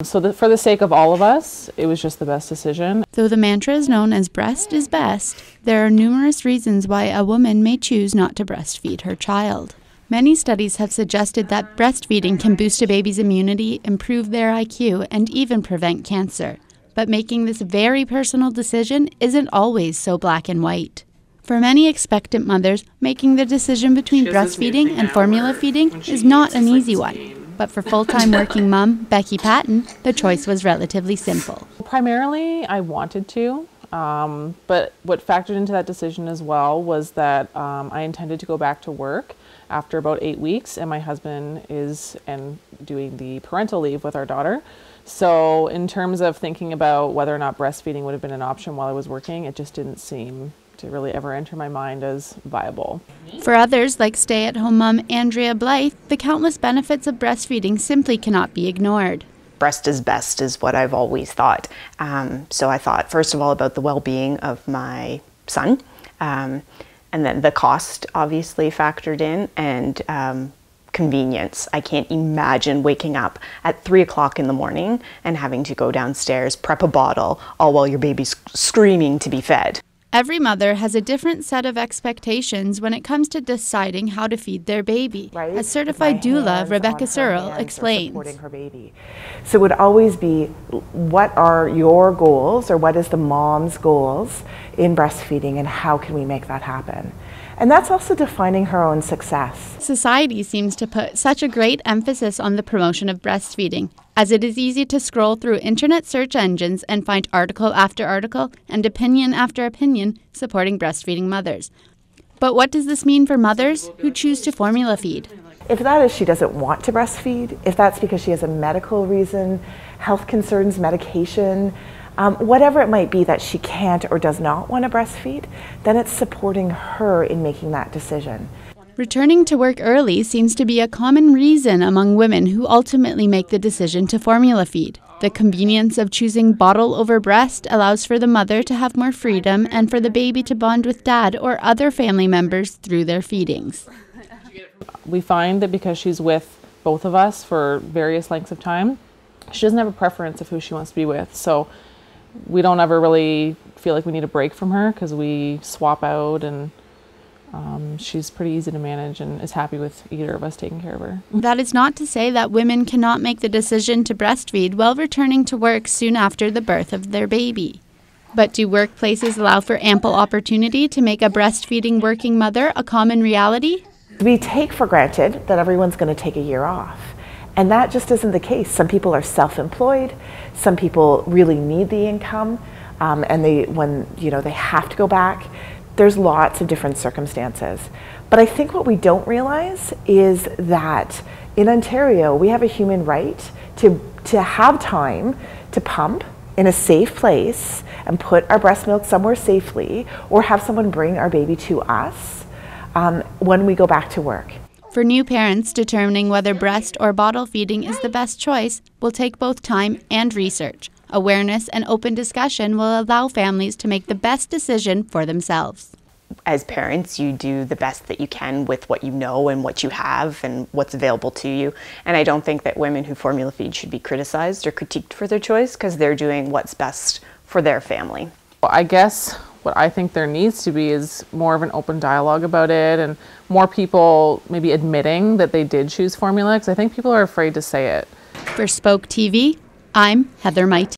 So for the sake of all of us, it was just the best decision. Though the mantra is known as breast is best, there are numerous reasons why a woman may choose not to breastfeed her child. Many studies have suggested that breastfeeding can boost a baby's immunity, improve their IQ, and even prevent cancer. But making this very personal decision isn't always so black and white. For many expectant mothers, making the decision between breastfeeding and formula feeding is not an easy one. But for full-time working mom, Becky Patton, the choice was relatively simple. Primarily, I wanted to, but what factored into that decision as well was that I intended to go back to work after about 8 weeks, and my husband is doing the parental leave with our daughter. So in terms of thinking about whether or not breastfeeding would have been an option while I was working, it just didn't seem to really ever enter my mind as viable. For others, like stay-at-home mom Andrea Blythe, the countless benefits of breastfeeding simply cannot be ignored. Breast is best is what I've always thought. So I thought, first of all, about the well-being of my son, and then the cost obviously factored in, and convenience. I can't imagine waking up at 3 o'clock in the morning and having to go downstairs, prep a bottle, all while your baby's screaming to be fed. Every mother has a different set of expectations when it comes to deciding how to feed their baby. Right? As certified doula Rebecca Searle explains. Supporting her baby. So it would always be, what are your goals, or what is the mom's goals in breastfeeding, and how can we make that happen? And that's also defining her own success. Society seems to put such a great emphasis on the promotion of breastfeeding, as it is easy to scroll through internet search engines and find article after article and opinion after opinion supporting breastfeeding mothers. But what does this mean for mothers who choose to formula feed? If that is she doesn't want to breastfeed, if that's because she has a medical reason, health concerns, medication, whatever it might be that she can't or does not want to breastfeed, then it's supporting her in making that decision. Returning to work early seems to be a common reason among women who ultimately make the decision to formula feed. The convenience of choosing bottle over breast allows for the mother to have more freedom and for the baby to bond with dad or other family members through their feedings. We find that because she's with both of us for various lengths of time, she doesn't have a preference of who she wants to be with. So we don't ever really feel like we need a break from her, because we swap out, and she's pretty easy to manage and is happy with either of us taking care of her. That is not to say that women cannot make the decision to breastfeed while returning to work soon after the birth of their baby. But do workplaces allow for ample opportunity to make a breastfeeding working mother a common reality? We take for granted that everyone's going to take a year off. And that just isn't the case. Some people are self-employed. Some people really need the income, and when they have to go back. There's lots of different circumstances. But I think what we don't realize is that in Ontario, we have a human right to have time to pump in a safe place and put our breast milk somewhere safely, or have someone bring our baby to us when we go back to work. For new parents, determining whether breast or bottle feeding is the best choice will take both time and research. Awareness and open discussion will allow families to make the best decision for themselves. As parents, you do the best that you can with what you know and what you have and what's available to you. And I don't think that women who formula feed should be criticized or critiqued for their choice, because they're doing what's best for their family. Well, I guess what I think there needs to be is more of an open dialogue about it, and more people maybe admitting that they did choose formula, because I think people are afraid to say it. For Spoke TV, I'm Heather Mighton.